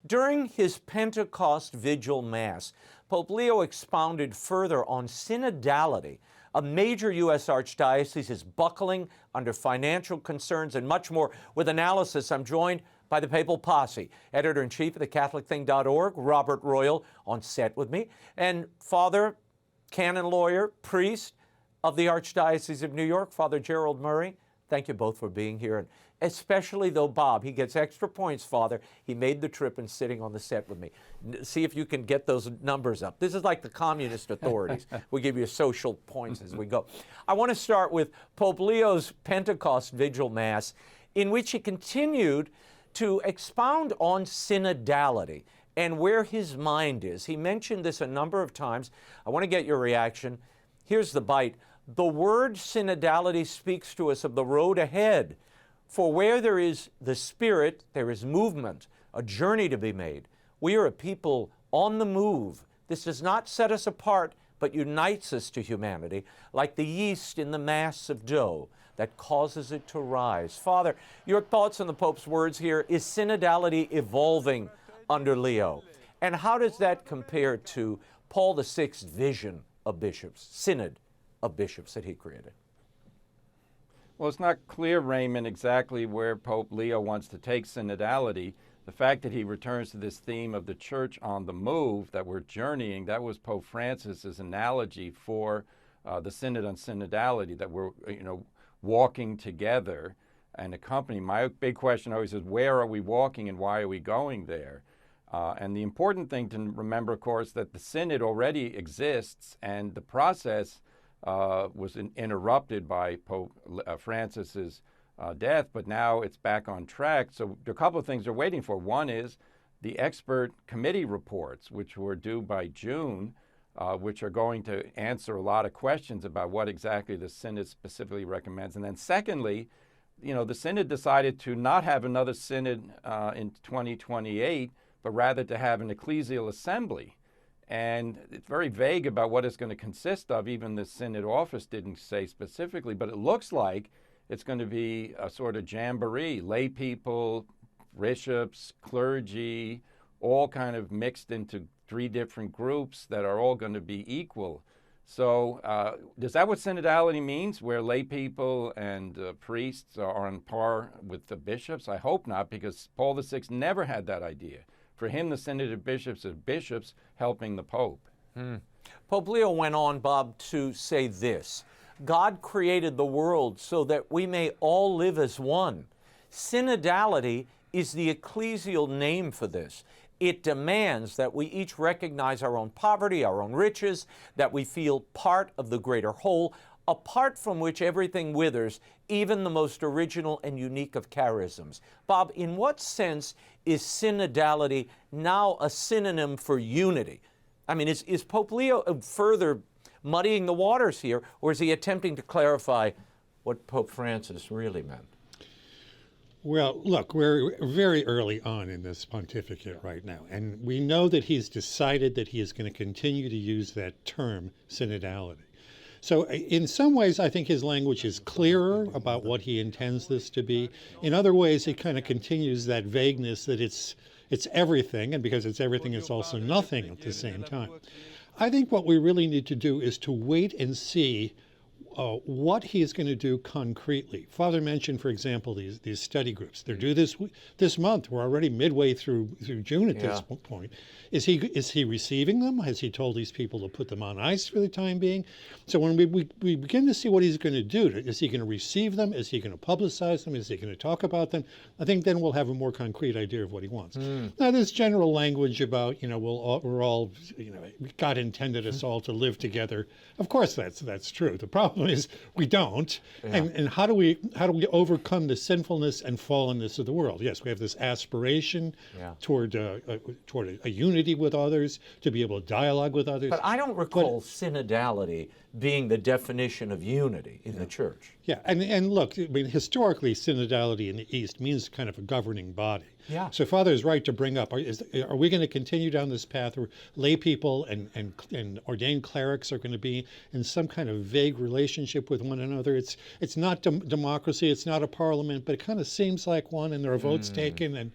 During his Pentecost Vigil Mass, Pope Leo expounded further on synodality. A major U.S. archdiocese is buckling under financial concerns and much more. With analysis, I'm joined by the Papal Posse, editor-in-chief of thecatholicthing.org, Robert Royal, on set with me, and Father, canon lawyer, priest of the Archdiocese of New York, Father Gerald Murray. Thank you both for being here, and especially though Bob, he gets extra points, Father. He made the trip and sitting on the set with me. See if you can get those numbers up. This is like the communist authorities. We give you social points as we go. I want to start with Pope Leo's Pentecost Vigil Mass, in which he continued to expound on synodality and where his mind is. He mentioned this a number of times. I want to get your reaction. Here's the bite. The word synodality speaks to us of the road ahead. For where there is the Spirit, there is movement, a journey to be made. We are a people on the move. This does not set us apart, but unites us to humanity, like the yeast in the mass of dough that causes it to rise. Father, your thoughts on the Pope's words here. Is synodality evolving under Leo? And how does that compare to Paul VI's vision of bishops, synod of bishops that he created? Well, it's not clear, Raymond, exactly where Pope Leo wants to take synodality. The fact that he returns to this theme of the church on the move, that we're journeying, that was Pope Francis's analogy for the synod on synodality, that we're, walking together and accompanying. My big question always is, where are we walking and why are we going there? And the important thing to remember, of course, that the synod already exists, and the process was interrupted by Pope Francis's death, but now it's back on track. So there are a couple of things they're waiting for. One is the expert committee reports, which were due by June, which are going to answer a lot of questions about what exactly the synod specifically recommends. And then secondly, the synod decided to not have another synod in 2028, but rather to have an ecclesial assembly. And it's very vague about what it's going to consist of. Even the synod office didn't say specifically, but it looks like it's going to be a sort of jamboree, lay people, bishops, clergy, all kind of mixed into three different groups that are all going to be equal. So is that what synodality means, where lay people and priests are on par with the bishops? I hope not, because Paul VI never had that idea. For him, the synod of bishops is bishops helping the Pope. Pope Leo went on, Bob, to say this: God created the world so that we may all live as one. Synodality is the ecclesial name for this. It demands that we each recognize our own poverty, our own riches, that we feel part of the greater whole, apart from which everything withers, even the most original and unique of charisms. Bob, in what sense is synodality now a synonym for unity? I mean, is Pope Leo further muddying the waters here, or is he attempting to clarify what Pope Francis really meant? Well, look, we're very early on in this pontificate right now, and we know that he's decided that he is going to continue to use that term, synodality. So in some ways, I think his language is clearer about what he intends this to be. In other ways, it kind of continues that vagueness that it's everything, and because it's everything, it's also nothing at the same time. I think what we really need to do is to wait and see what he's going to do concretely. Father mentioned, for example, these study groups. They're due this month. We're already midway through June at this point. Is he receiving them? Has he told these people to put them on ice for the time being? So when we begin to see what he's going to do, is he going to receive them? Is he going to publicize them? Is he going to talk about them? I think then we'll have a more concrete idea of what he wants. Now, there's general language about, we're all, God intended us all to live together. Of course, that's true. The problem is we don't. And how do we overcome the sinfulness and fallenness of the world? Yes, we have this aspiration toward a unity with others, to be able to dialogue with others. But I don't recall synodality being the definition of unity in the church. Yeah, and look, I mean, historically, synodality in the East means kind of a governing body. Yeah. So Father is right to bring up, are we going to continue down this path where lay people and ordained clerics are going to be in some kind of vague relationship with one another? It's not democracy, it's not a parliament, but it kind of seems like one, and there are votes taken, and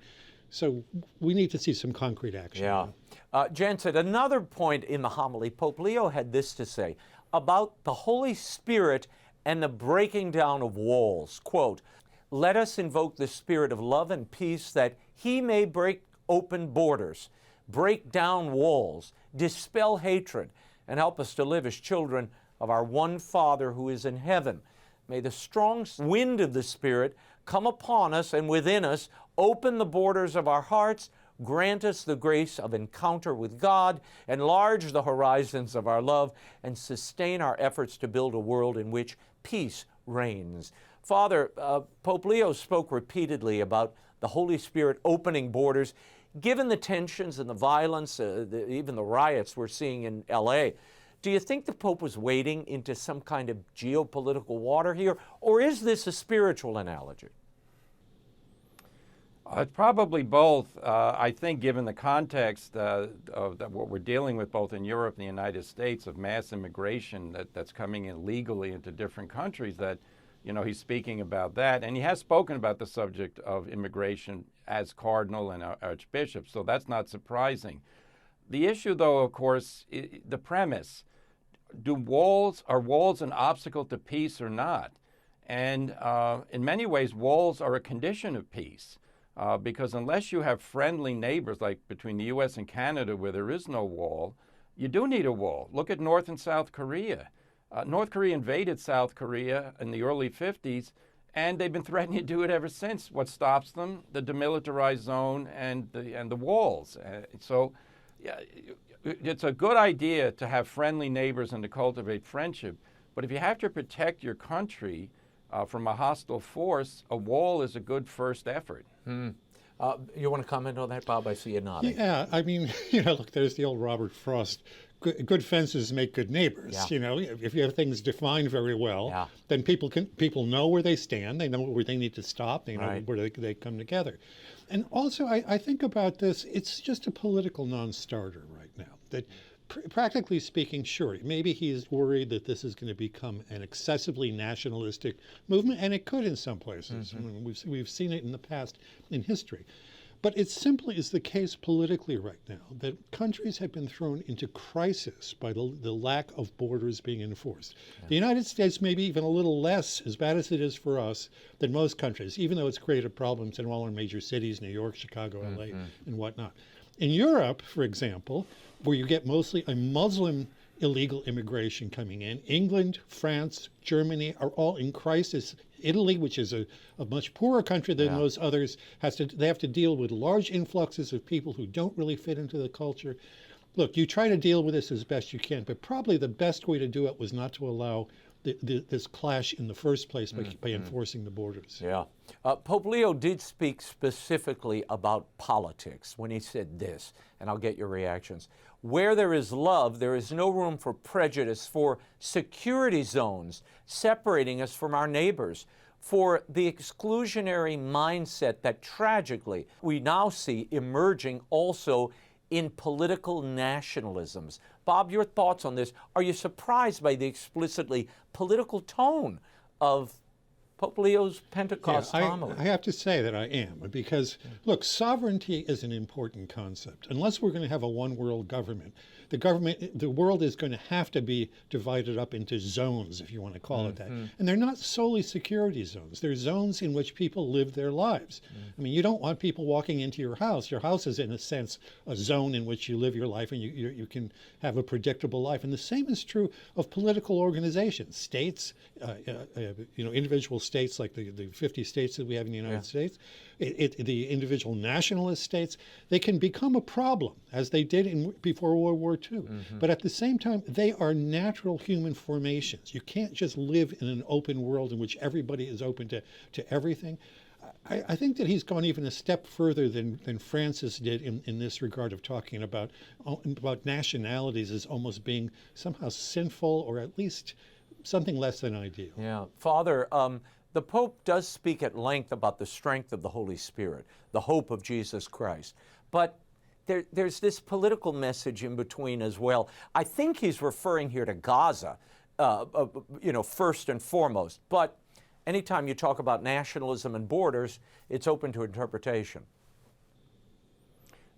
So we need to see some concrete action. Yeah. Jens, at another point in the homily, Pope Leo had this to say about the Holy Spirit and the breaking down of walls. Quote, "Let us invoke the spirit of love and peace that he may break open borders, break down walls, dispel hatred, and help us to live as children of our one Father who is in heaven. May the strong wind of the Spirit come upon us and within us, open the borders of our hearts, grant us the grace of encounter with God, enlarge the horizons of our love, and sustain our efforts to build a world in which peace reigns." Father, Pope Leo spoke repeatedly about the Holy Spirit opening borders. Given the tensions and the violence, even the riots we're seeing in LA, do you think the Pope was wading into some kind of geopolitical water here, or is this a spiritual analogy? It's probably both. I think given the context of what we're dealing with both in Europe and the United States of mass immigration that's coming in legally into different countries, that, he's speaking about that. And he has spoken about the subject of immigration as cardinal and archbishop, so that's not surprising. The issue, though, of course, the premise, are walls an obstacle to peace or not? And in many ways, walls are a condition of peace. Because unless you have friendly neighbors, like between the U.S. and Canada where there is no wall, you do need a wall. Look at North and South Korea. North Korea invaded South Korea in the early 50s, and they've been threatening to do it ever since. What stops them? The demilitarized zone and the walls. So it's a good idea to have friendly neighbors and to cultivate friendship, but if you have to protect your country from a hostile force, a wall is a good first effort. You want to comment on that, Bob? I see you nodding. Yeah, I mean, look, there's the old Robert Frost, good fences make good neighbors. Yeah. If you have things defined very well, then people know where they stand, they know where they need to stop, they know where they come together. And also, I think about this, it's just a political non-starter right now. That practically speaking, sure, maybe he's worried that this is going to become an excessively nationalistic movement, and it could in some places. I mean, we've seen it in the past in history. But it simply is the case politically right now that countries have been thrown into crisis by the lack of borders being enforced. Yeah. The United States may be even a little less, as bad as it is for us, than most countries, even though it's created problems in all our major cities, New York, Chicago, LA, and whatnot. In Europe, for example, where you get mostly a Muslim illegal immigration coming in, England, France, Germany are all in crisis. Italy, which is a much poorer country than those others, they have to deal with large influxes of people who don't really fit into the culture. Look, you try to deal with this as best you can, but probably the best way to do it was not to allow this clash in the first place by enforcing the borders. Yeah. Pope Leo did speak specifically about politics when he said this, and I'll get your reactions. Where there is love, there is no room for prejudice, for security zones separating us from our neighbors, for the exclusionary mindset that tragically we now see emerging also in political nationalisms. Bob, your thoughts on this? Are you surprised by the explicitly political tone of Pope Leo's Pentecost homily? I have to say that I am, because, look, sovereignty is an important concept. Unless we're going to have a one-world government, the world is going to have to be divided up into zones, if you want to call it that. And they're not solely security zones. They're zones in which people live their lives. I mean, you don't want people walking into your house. Your house is, in a sense, a zone in which you live your life and you can have a predictable life. And the same is true of political organizations, states, individual states like the 50 states that we have in the United States, the individual nationalist states. They can become a problem, as they did before World War II. But at the same time, they are natural human formations. You can't just live in an open world in which everybody is open to everything. I think that he's gone even a step further than Francis did in this regard of talking about nationalities as almost being somehow sinful, or at least something less than ideal. Yeah. Father, the Pope does speak at length about the strength of the Holy Spirit, the hope of Jesus Christ. But there's this political message in between as well. I think he's referring here to Gaza, first and foremost. But anytime you talk about nationalism and borders, it's open to interpretation.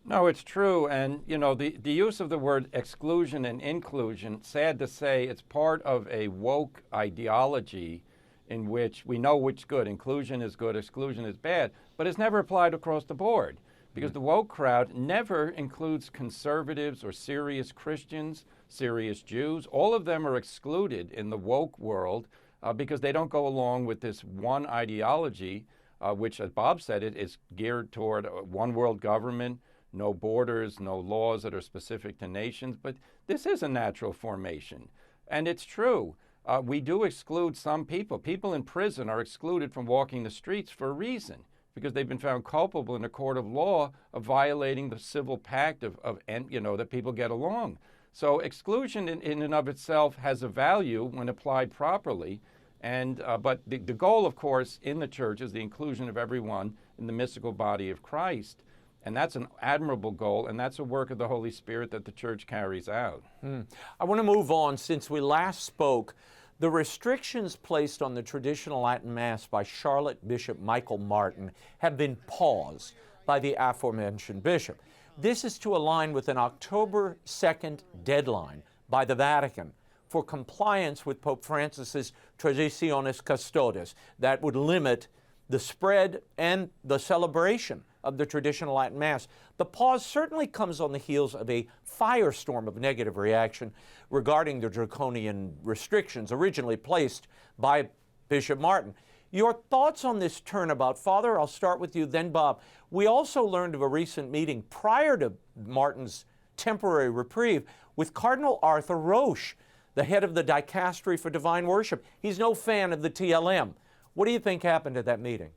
No, it's true. And, the use of the word exclusion and inclusion, sad to say, it's part of a woke ideology in which we know which good. Inclusion is good, exclusion is bad, but it's never applied across the board because the woke crowd never includes conservatives or serious Christians, serious Jews. All of them are excluded in the woke world because they don't go along with this one ideology, which, as Bob said, it is geared toward one world government, no borders, no laws that are specific to nations. But this is a natural formation. And it's true. We do exclude some people. People in prison are excluded from walking the streets for a reason, because they've been found culpable in a court of law of violating the civil pact that people get along. So exclusion in and of itself has a value when applied properly. But the goal, of course, in the church is the inclusion of everyone in the mystical body of Christ. And that's an admirable goal, and that's a work of the Holy Spirit that the church carries out. I want to move on. Since we last spoke, the restrictions placed on the traditional Latin Mass by Charlotte Bishop Michael Martin have been paused by the aforementioned bishop. This is to align with an October 2nd deadline by the Vatican for compliance with Pope Francis's Traditionis Custodes that would limit the spread and the celebration of the traditional Latin Mass. The pause certainly comes on the heels of a firestorm of negative reaction regarding the draconian restrictions originally placed by Bishop Martin. Your thoughts on this turnabout? Father, I'll start with you, then Bob. We also learned of a recent meeting prior to Martin's temporary reprieve with Cardinal Arthur Roche, the head of the Dicastery for Divine Worship. He's no fan of the TLM. What do you think happened at that meeting?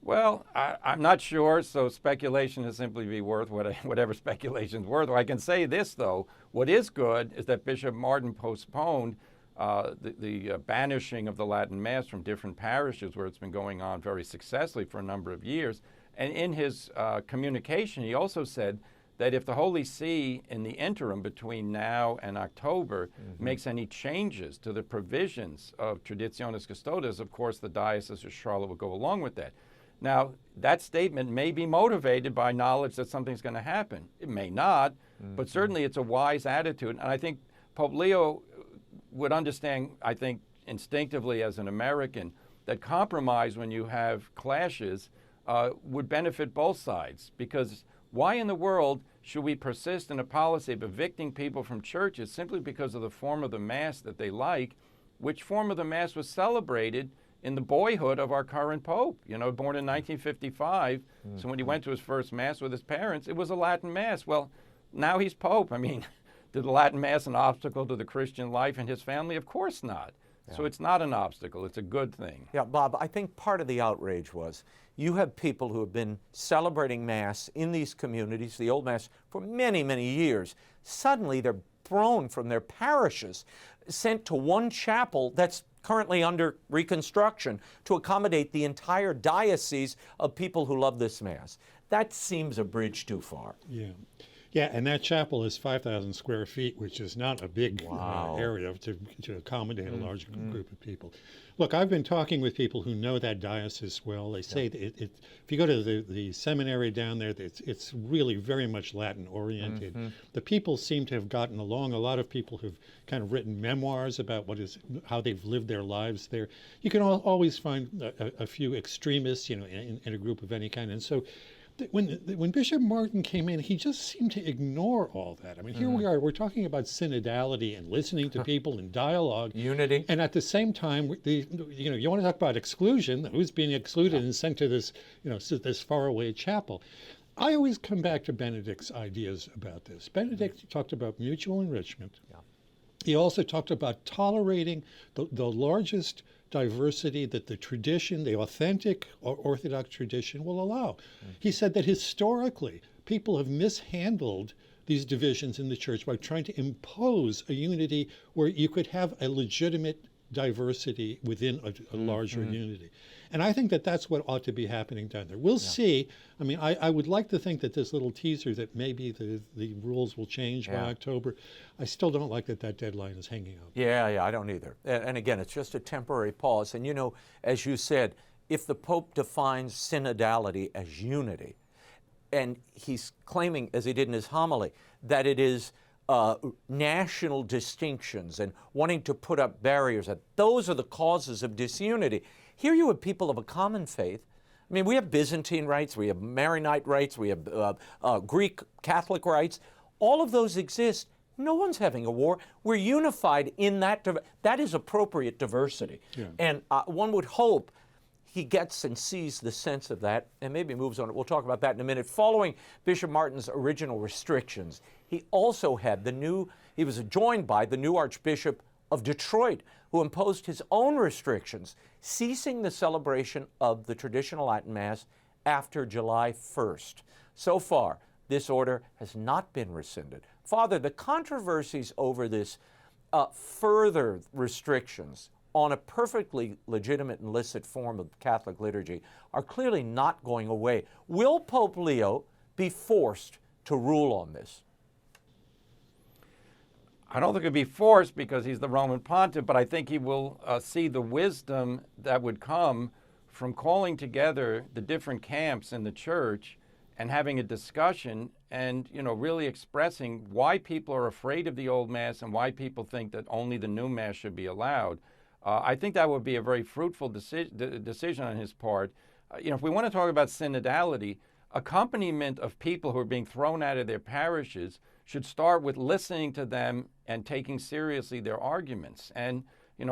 Well, I'm not sure, so speculation is simply be worth whatever speculation is worth. I can say this, though. What is good is that Bishop Martin postponed the banishing of the Latin Mass from different parishes where it's been going on very successfully for a number of years. And in his communication, he also said that if the Holy See in the interim between now and October makes any changes to the provisions of Traditionis Custodes, of course the Diocese of Charlotte will go along with that. Now, that statement may be motivated by knowledge that something's going to happen. It may not, but certainly it's a wise attitude. And I think Pope Leo would understand, I think, instinctively as an American, that compromise when you have clashes would benefit both sides. Because why in the world should we persist in a policy of evicting people from churches simply because of the form of the Mass that they like, which form of the Mass was celebrated in the boyhood of our current Pope, born in 1955. So when he went to his first Mass with his parents, it was a Latin Mass. Well, now he's Pope. I mean, did the Latin Mass an obstacle to the Christian life and his family? Of course not. Yeah. So it's not an obstacle. It's a good thing. Yeah, Bob, I think part of the outrage was you have people who have been celebrating Mass in these communities, the old Mass, for many, many years. Suddenly they're thrown from their parishes, sent to one chapel that's currently under reconstruction to accommodate the entire diocese of people who love this Mass. That seems a bridge too far. Yeah, and that chapel is 5,000 square feet, which is not a big area to accommodate a large group of people. Look, I've been talking with people who know that diocese well. They say that if you go to the seminary down there, it's really very much Latin oriented. The people seem to have gotten along. A lot of people have kind of written memoirs about how they've lived their lives there. You can always find a few extremists, in a group of any kind. And so when Bishop Martin came in, he just seemed to ignore all that. I mean, here we are, we're talking about synodality and listening to people and dialogue. Unity. And at the same time, you want to talk about exclusion, who's being excluded and sent to this, this faraway chapel. I always come back to Benedict's ideas about this. Benedict talked about mutual enrichment. He also talked about tolerating the largest diversity that the tradition, the authentic Orthodox tradition, will allow. He said that historically, people have mishandled these divisions in the church by trying to impose a unity where you could have a legitimate diversity within a larger unity. And I think that that's what ought to be happening down there. We'll see. I mean, I would like to think that this little teaser that maybe the rules will change by October. I still don't like that deadline is hanging up. Yeah, I don't either. And again, it's just a temporary pause. And as you said, if the Pope defines synodality as unity, and he's claiming, as he did in his homily, that it is national distinctions and wanting to put up barriers, that those are the causes of disunity. Here you have people of a common faith. I mean, we have Byzantine rites, we have Maronite rites, we have Greek Catholic rites. All of those exist. No one's having a war. We're unified in that. That is appropriate diversity. Yeah. And one would hope he gets and sees the sense of that and maybe moves on it. We'll talk about that in a minute. Following Bishop Martin's original restrictions, he also had he was joined by the new Archbishop of Detroit, who imposed his own restrictions, ceasing the celebration of the traditional Latin Mass after July 1st. So far, this order has not been rescinded. Father, the controversies over this further restrictions on a perfectly legitimate and licit form of Catholic liturgy are clearly not going away. Will Pope Leo be forced to rule on this? I don't think it'd be forced because he's the Roman pontiff, but I think he will see the wisdom that would come from calling together the different camps in the church and having a discussion and, really expressing why people are afraid of the old Mass and why people think that only the new Mass should be allowed. I think that would be a very fruitful decision on his part. If we want to talk about synodality, accompaniment of people who are being thrown out of their parishes should start with listening to them and taking seriously their arguments. And,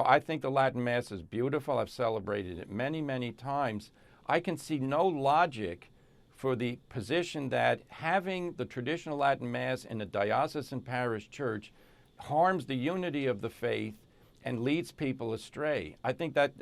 I think the Latin Mass is beautiful. I've celebrated it many, many times. I can see no logic for the position that having the traditional Latin Mass in a diocesan parish church harms the unity of the faith and leads people astray. I think that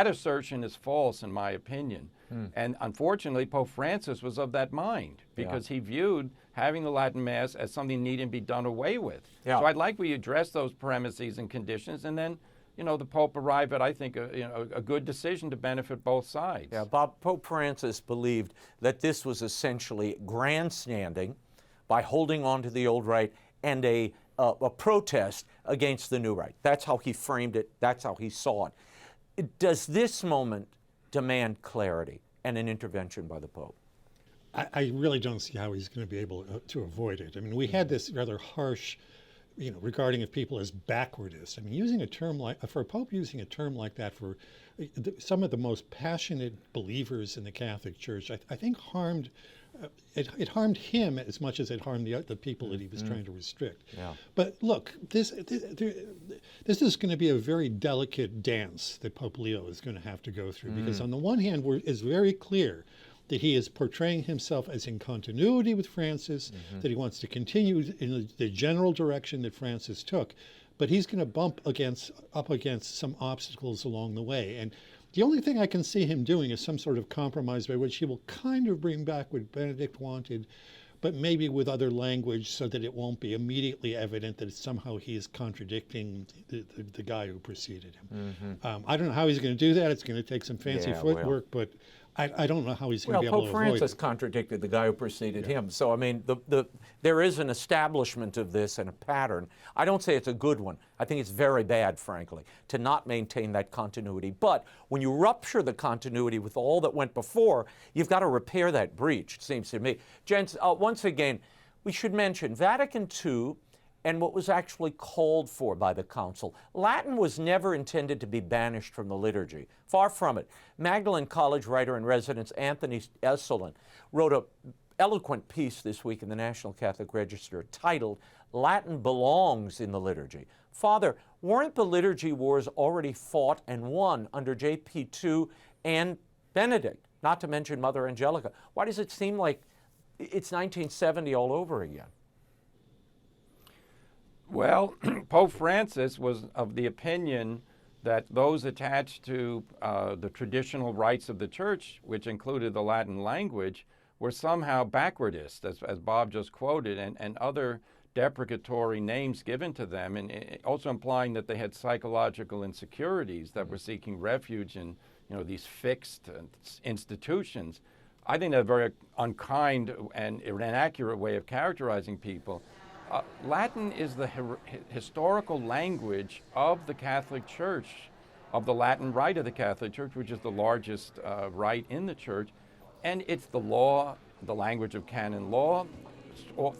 assertion is false, in my opinion. And unfortunately, Pope Francis was of that mind because he viewed having the Latin Mass as something needing to be done away with. So I'd like we address those premises and conditions, and then, the Pope arrived at, I think, a good decision to benefit both sides. Yeah, Pope Francis believed that this was essentially grandstanding by holding on to the old rite and a protest against the new rite. That's how he framed it. That's how he saw it. Does this moment demand clarity and an intervention by the Pope? I really don't see how he's going to be able to avoid it. I mean, we had this rather harsh, regarding of people as backwardist. I mean, using a term for a Pope using a term like that for some of the most passionate believers in the Catholic Church, I think harmed. It harmed him as much as it harmed the people that he was trying to restrict. Yeah. But look, this is going to be a very delicate dance that Pope Leo is going to have to go through because on the one hand, it's very clear that he is portraying himself as in continuity with Francis, that he wants to continue in the general direction that Francis took, but he's going to bump up against some obstacles along the way. And the only thing I can see him doing is some sort of compromise by which he will kind of bring back what Benedict wanted, but maybe with other language so that it won't be immediately evident that somehow he is contradicting the guy who preceded him. I don't know how he's going to do that. It's going to take some fancy footwork, but I don't know how he's going to be able to avoid it. Pope Francis contradicted the guy who preceded him. So, I mean, there is an establishment of this and a pattern. I don't say it's a good one. I think it's very bad, frankly, to not maintain that continuity. But when you rupture the continuity with all that went before, you've got to repair that breach, it seems to me. Gents, once again, we should mention Vatican II and what was actually called for by the Council. Latin was never intended to be banished from the liturgy. Far from it. Magdalen College writer-in-residence Anthony Esselin wrote an eloquent piece this week in the National Catholic Register titled, "Latin Belongs in the Liturgy." Father, weren't the liturgy wars already fought and won under JP2 and Benedict, not to mention Mother Angelica? Why does it seem like it's 1970 all over again? Well, Pope Francis was of the opinion that those attached to the traditional rites of the Church, which included the Latin language, were somehow backwardist, as Bob just quoted, and other deprecatory names given to them, and also implying that they had psychological insecurities that were seeking refuge in these fixed institutions. I think that's a very unkind and inaccurate way of characterizing people. Latin is the historical language of the Catholic Church, of the Latin Rite of the Catholic Church, which is the largest rite in the Church, and it's the law the language of canon law. All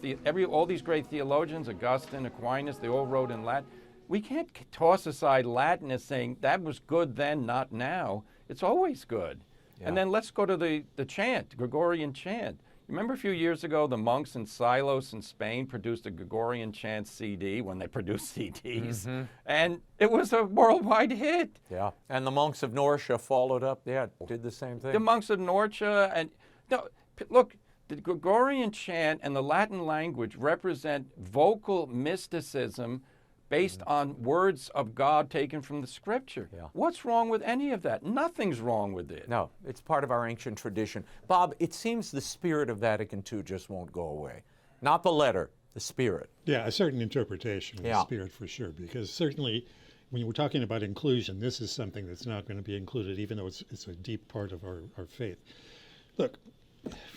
these great theologians, Augustine, Aquinas, they all wrote in Latin. We can't toss aside Latin as saying that was good then, not now. It's always good. Yeah. And then let's go to the chant, Gregorian chant. Remember a few years ago, the monks in Silos in Spain produced a Gregorian chant CD when they produced CDs, and it was a worldwide hit. Yeah, and the monks of Norcia followed up. Yeah, did the same thing. The monks of Norcia, and no, look, the Gregorian chant and the Latin language represent vocal mysticism based on words of God taken from the Scripture. Yeah. What's wrong with any of that? Nothing's wrong with it. No, it's part of our ancient tradition. Bob, it seems the spirit of Vatican II just won't go away. Not the letter, the spirit. Yeah, a certain interpretation of Yeah. the spirit for sure, because certainly when we're talking about inclusion, this is something that's not going to be included, even though it's a deep part of our faith. Look,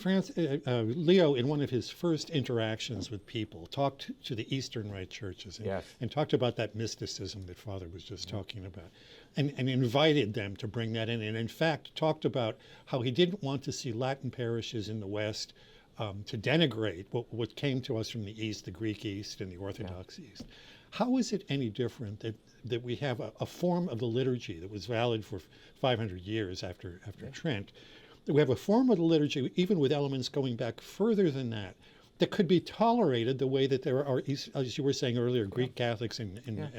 Leo, in one of his first interactions with people, talked to the Eastern Rite churches and talked about that mysticism that Father was just talking about, and invited them to bring that in, and in fact talked about how he didn't want to see Latin parishes in the West to denigrate what came to us from the East, the Greek East and the Orthodox East. How is it any different that we have a form of the liturgy that was valid for 500 years after Trent? We have a form of the liturgy, even with elements going back further than that could be tolerated the way that there are, as you were saying earlier, Greek Catholics and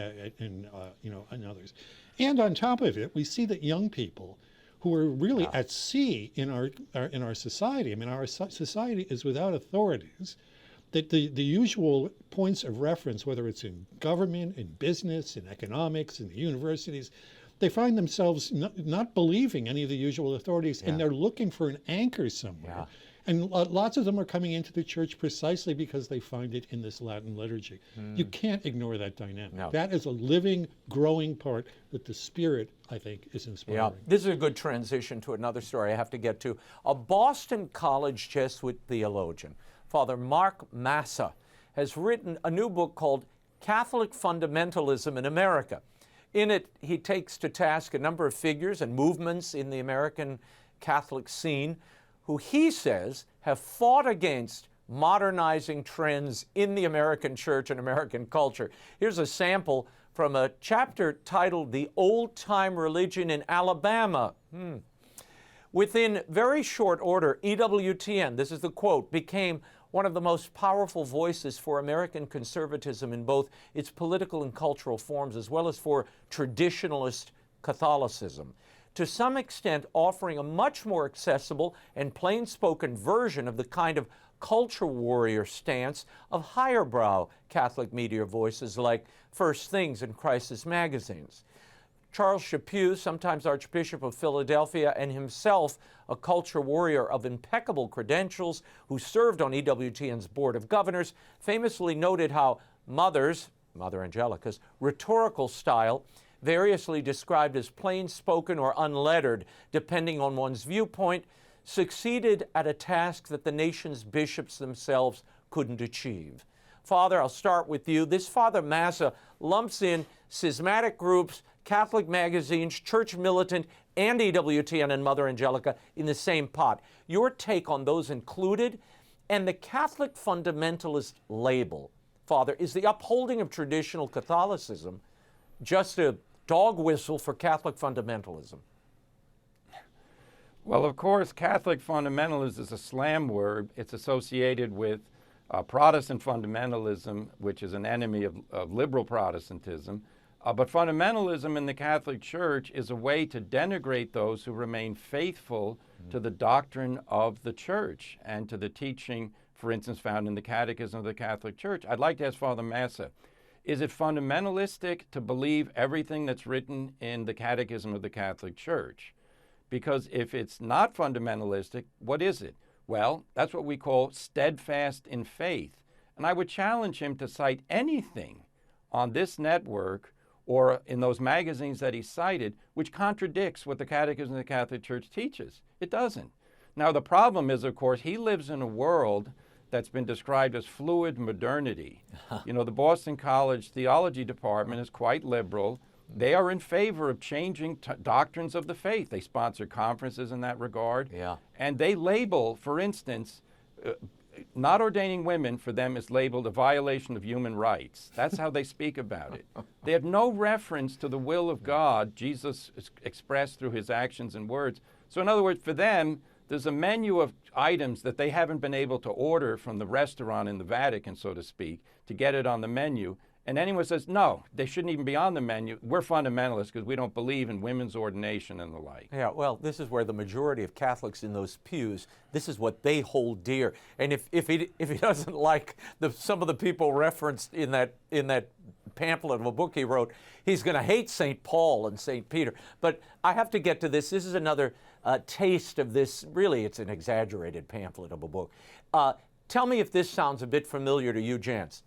others. And on top of it, we see that young people who are really at sea in our society. I mean, our society is without authorities. That the usual points of reference, whether it's in government, in business, in economics, in the universities, they find themselves not believing any of the usual authorities, and they're looking for an anchor somewhere. Yeah. And lots of them are coming into the church precisely because they find it in this Latin liturgy. You can't ignore that dynamic. No. That is a living, growing part that the Spirit, I think, is inspiring. Yeah, this is a good transition to another story I have to get to. A Boston College Jesuit theologian, Father Mark Massa, has written a new book called Catholic Fundamentalism in America. In it, he takes to task a number of figures and movements in the American Catholic scene who he says have fought against modernizing trends in the American church and American culture. Here's a sample from a chapter titled The Old Time Religion in Alabama. Within very short order, EWTN, this is the quote, became one of the most powerful voices for American conservatism in both its political and cultural forms, as well as for traditionalist Catholicism, to some extent offering a much more accessible and plain-spoken version of the kind of culture warrior stance of higher-brow Catholic media voices like First Things and Crisis magazines. Charles Chaput, sometimes Archbishop of Philadelphia, and himself a culture warrior of impeccable credentials who served on EWTN's Board of Governors, famously noted how Mother Angelica's rhetorical style, variously described as plain-spoken or unlettered, depending on one's viewpoint, succeeded at a task that the nation's bishops themselves couldn't achieve. Father, I'll start with you. This Father Massa lumps in schismatic groups, Catholic magazines, church militant, and EWTN and Mother Angelica in the same pot. Your take on those included, and the Catholic fundamentalist label, Father, is the upholding of traditional Catholicism just a dog whistle for Catholic fundamentalism? Well, of course, Catholic fundamentalism is a slam word. It's associated with Protestant fundamentalism, which is an enemy of liberal Protestantism. But fundamentalism in the Catholic Church is a way to denigrate those who remain faithful to the doctrine of the Church and to the teaching, for instance, found in the Catechism of the Catholic Church. I'd like to ask Father Massa, is it fundamentalistic to believe everything that's written in the Catechism of the Catholic Church? Because if it's not fundamentalistic, what is it? Well, that's what we call steadfast in faith. And I would challenge him to cite anything on this network or in those magazines that he cited, which contradicts what the Catechism of the Catholic Church teaches. It doesn't. Now, the problem is, of course, he lives in a world that's been described as fluid modernity. You know, the Boston College Theology Department is quite liberal. They are in favor of changing doctrines of the faith. They sponsor conferences in that regard. Yeah. And they label, for instance, not ordaining women for them is labeled a violation of human rights. That's how they speak about it. They have no reference to the will of God, Jesus expressed through his actions and words. So in other words, for them, there's a menu of items that they haven't been able to order from the restaurant in the Vatican, so to speak, to get it on the menu. And anyone says, no, they shouldn't even be on the menu. We're fundamentalists because we don't believe in women's ordination and the like. Yeah, well, this is where the majority of Catholics in those pews, this is what they hold dear. And if he doesn't like some of the people referenced in that pamphlet of a book he wrote, he's going to hate St. Paul and St. Peter. But I have to get to this. This is another taste of this. Really, it's an exaggerated pamphlet of a book. Tell me if this sounds a bit familiar to you, gents.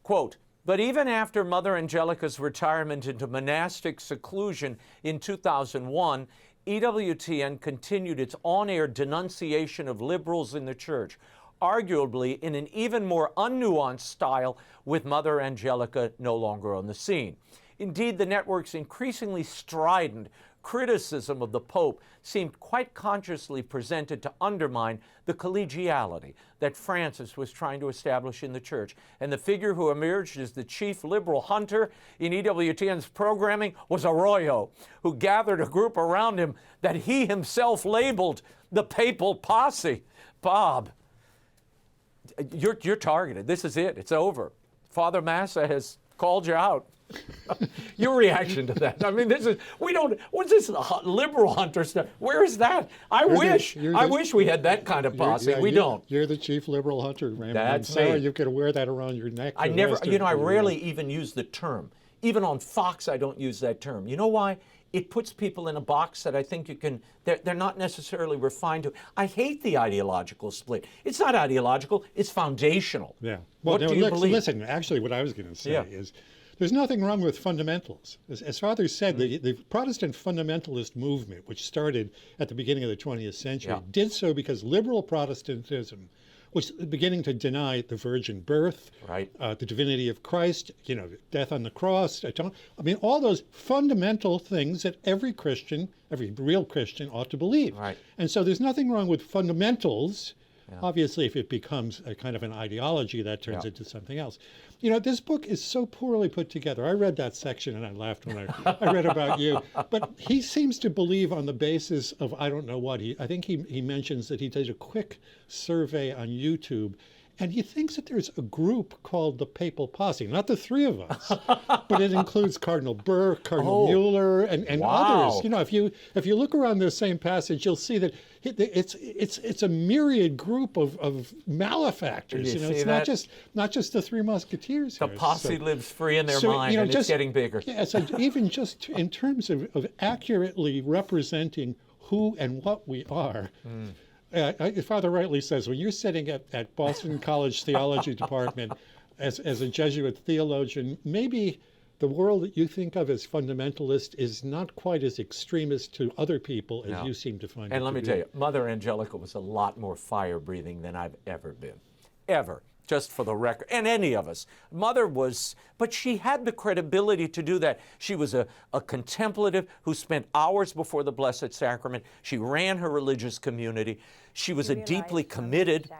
Quote, "But even after Mother Angelica's retirement into monastic seclusion in 2001, EWTN continued its on-air denunciation of liberals in the church, arguably in an even more unnuanced style with Mother Angelica no longer on the scene. Indeed, the network's increasingly strident criticism of the Pope seemed quite consciously presented to undermine the collegiality that Francis was trying to establish in the Church. And the figure who emerged as the chief liberal hunter in EWTN's programming was Arroyo, who gathered a group around him that he himself labeled the Papal Posse." Bob, you're targeted. This is it. It's over. Father Massa has called you out. Your reaction to that? I mean, what's this liberal hunter stuff? Where is that? I wish we had that kind of posse. We don't. You're the chief liberal hunter, Raymond. That's Sarah, me. you could wear that around your neck. I rarely even use the term. Even on Fox, I don't use that term. You know why? It puts people in a box that I think they're not necessarily refined to. I hate the ideological split. It's not ideological, it's foundational. Yeah. Well, what do you believe? Listen, actually what I was going to say is, there's nothing wrong with fundamentals. As Father said, the Protestant fundamentalist movement, which started at the beginning of the 20th century, did so because liberal Protestantism was beginning to deny the virgin birth, the divinity of Christ, death on the cross, I mean, all those fundamental things that every Christian, every real Christian ought to believe. Right. And so there's nothing wrong with fundamentals. Obviously, if it becomes a kind of an ideology, that turns into something else. This book is so poorly put together. I read that section and I laughed when I read about you. But he seems to believe on the basis of, I don't know what, I think he mentions that he did a quick survey on YouTube. And he thinks that there's a group called the Papal Posse, not the three of us, but it includes Cardinal Burke, Cardinal Mueller, and others. If you look around this same passage, you'll see that it's a myriad group of malefactors. It's not just the Three Musketeers. The Posse lives free in their mind, and it's getting bigger. Yeah, so even just in terms of accurately representing who and what we are. Father rightly says, when you're sitting at Boston College Theology Department as a Jesuit theologian, maybe the world that you think of as fundamentalist is not quite as extremist to other people as you seem to find it. And let me tell you, Mother Angelica was a lot more fire-breathing than I've ever been. Ever. Just for the record, and any of us. Mother was, but she had the credibility to do that. She was a contemplative who spent hours before the Blessed Sacrament. She ran her religious community. She was a deeply committed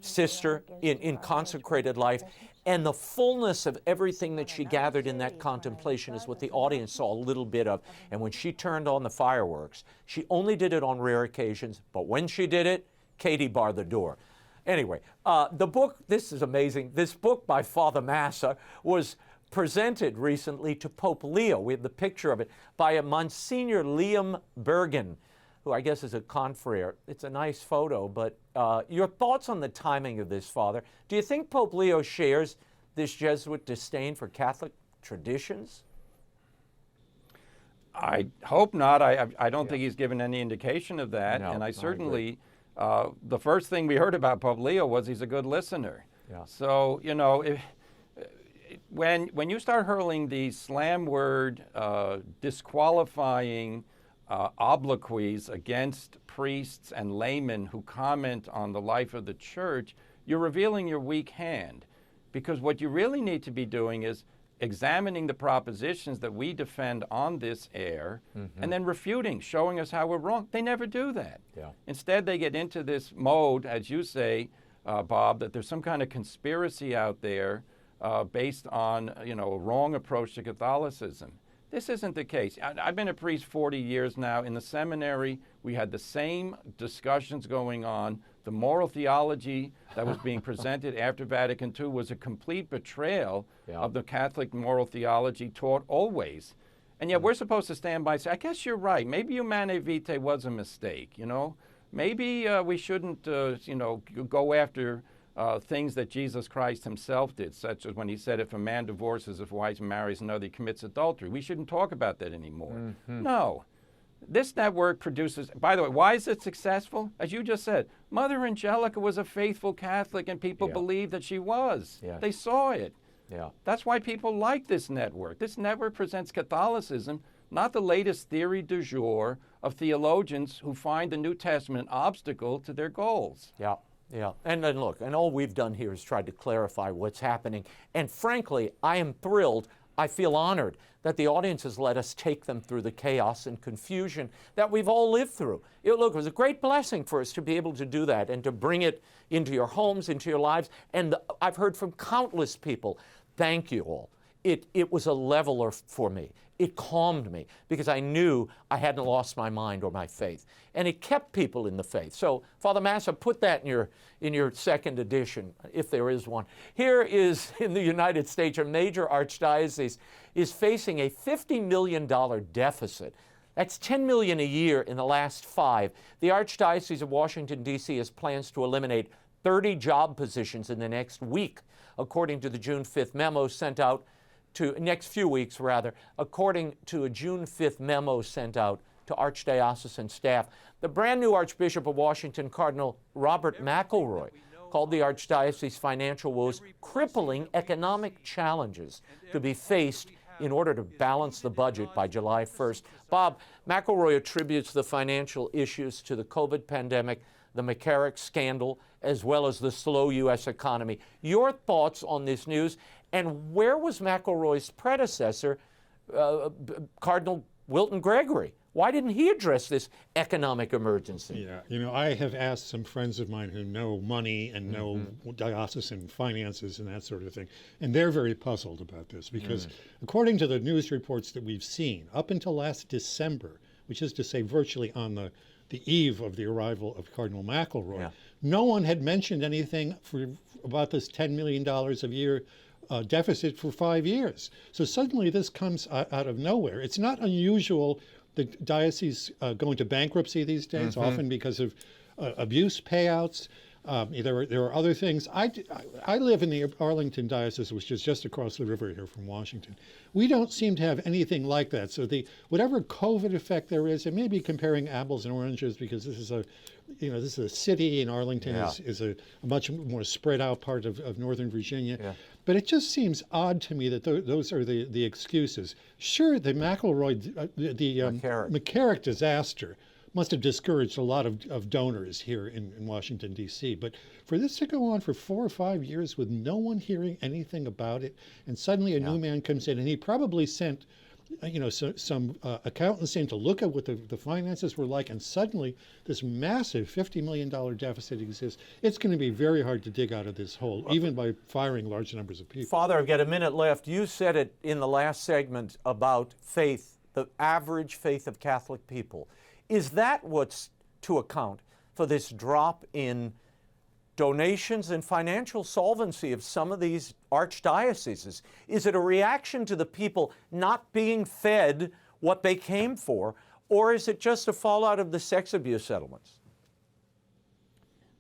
sister in consecrated life. And the fullness of everything that she gathered in that contemplation is what the audience saw a little bit of. And when she turned on the fireworks, she only did it on rare occasions, but when she did it, Katie barred the door. Anyway, the book, this is amazing. This book by Father Massa was presented recently to Pope Leo. We have the picture of it by a Monsignor Liam Bergen, who I guess is a confrere. It's a nice photo, but your thoughts on the timing of this, Father? Do you think Pope Leo shares this Jesuit disdain for Catholic traditions? I hope not. I don't think he's given any indication of that. No, and I certainly... I the first thing we heard about Pope Leo was he's a good listener. Yeah. So, when you start hurling these slam word, disqualifying obloquies against priests and laymen who comment on the life of the church, you're revealing your weak hand. Because what you really need to be doing is examining the propositions that we defend on this air, and then refuting, showing us how we're wrong. They never do that. Yeah. Instead, they get into this mode, as you say, Bob, that there's some kind of conspiracy out there based on, a wrong approach to Catholicism. This isn't the case. I've been a priest 40 years now. In the seminary, we had the same discussions going on. The moral theology that was being presented after Vatican II was a complete betrayal of the Catholic moral theology taught always. And yet we're supposed to stand by and say, I guess you're right. Maybe Humanae Vitae was a mistake, Maybe we shouldn't, go after things that Jesus Christ himself did, such as when he said, if a man divorces his wife and marries another, he commits adultery. We shouldn't talk about that anymore. No. This network produces, by the way, why is it successful? As you just said, Mother Angelica was a faithful Catholic and people believed that she was. They saw it. That's why people like this network. This network presents Catholicism, not the latest theory du jour of theologians who find the New Testament an obstacle to their goals. And then look, and all we've done here is tried to clarify what's happening. And frankly, I am thrilled, I feel honored that the audience has let us take them through the chaos and confusion that we've all lived through. It was a great blessing for us to be able to do that and to bring it into your homes, into your lives. And I've heard from countless people, thank you all. It was a leveler for me. It calmed me because I knew I hadn't lost my mind or my faith. And it kept people in the faith. So, Father Massa, put that in your second edition, if there is one. Here is, in the United States, a major archdiocese is facing a $50 million deficit. That's $10 million a year in the last 5. The Archdiocese of Washington, D.C. has plans to eliminate 30 job positions in the next week, according to the June 5th memo sent out next few weeks, according to a June 5th memo sent out to archdiocesan staff. The brand new Archbishop of Washington, Cardinal Robert McElroy, called the Archdiocese financial woes crippling economic challenges to be faced in order to balance the budget by July 1st. Bob, McElroy attributes the financial issues to the COVID pandemic, the McCarrick scandal, as well as the slow U.S. economy. Your thoughts on this news, and where was McElroy's predecessor, Cardinal Wilton Gregory? Why didn't he address this economic emergency? I have asked some friends of mine who know money and know diocesan finances and that sort of thing, and they're very puzzled about this because according to the news reports that we've seen, up until last December, which is to say virtually on the eve of the arrival of Cardinal McElroy, no one had mentioned anything about this $10 million a year deficit for 5 years. So suddenly this comes out of nowhere. It's not unusual the diocese go into bankruptcy these days, often because of abuse payouts. There are other things. I live in the Arlington Diocese, which is just across the river here from Washington. We don't seem to have anything like that. So whatever COVID effect there is, it may be comparing apples and oranges because this is a city, and Arlington is a much more spread out part of Northern Virginia. But it just seems odd to me that those are the excuses. Sure, the McElroy, the McCarrick disaster must have discouraged a lot of donors here in Washington, D.C. But for this to go on for 4 or 5 years with no one hearing anything about it, and suddenly a new man comes in, and he probably sent some accountants in to look at what the finances were like, and suddenly this massive $50 million deficit exists. It's going to be very hard to dig out of this hole, even by firing large numbers of people. Father, I've got a minute left. You said it in the last segment about faith, the average faith of Catholic people. Is that what's to account for this drop in donations and financial solvency of some of these archdioceses? Is it a reaction to the people not being fed what they came for, or is it just a fallout of the sex abuse settlements?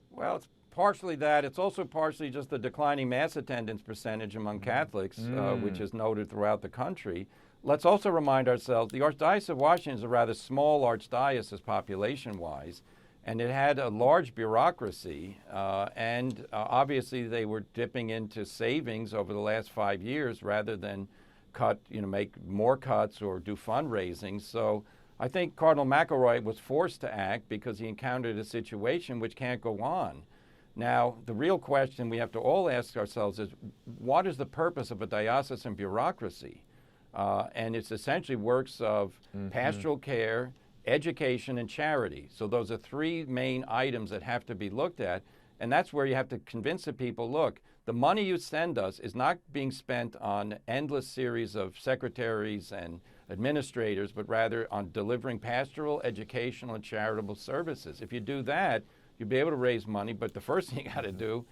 Well, it's partially that. It's also partially just the declining mass attendance percentage among Catholics, which is noted throughout the country. Let's also remind ourselves, the Archdiocese of Washington is a rather small archdiocese population-wise, and it had a large bureaucracy, and obviously they were dipping into savings over the last 5 years rather than make more cuts or do fundraising. So I think Cardinal McElroy was forced to act because he encountered a situation which can't go on. Now, the real question we have to all ask ourselves is, what is the purpose of a diocesan bureaucracy? And it's essentially works of pastoral care, education, and charity. So those are 3 main items that have to be looked at. And that's where you have to convince the people, look, the money you send us is not being spent on endless series of secretaries and administrators, but rather on delivering pastoral, educational, and charitable services. If you do that, you'll be able to raise money, but the first thing you got to do,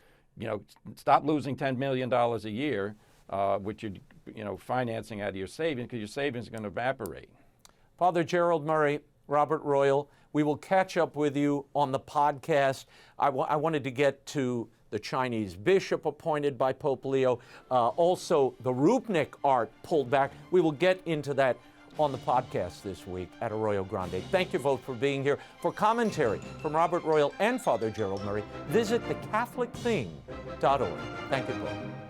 stop losing $10 million a year, which you're financing out of your savings, because your savings are going to evaporate. Father Gerald Murray, Robert Royal, we will catch up with you on the podcast. I wanted to get to the Chinese bishop appointed by Pope Leo, also the Rupnik art pulled back. We will get into that on the podcast this week at Arroyo Grande. Thank you both for being here. For commentary from Robert Royal and Father Gerald Murray, visit thecatholicthing.org. Thank you both.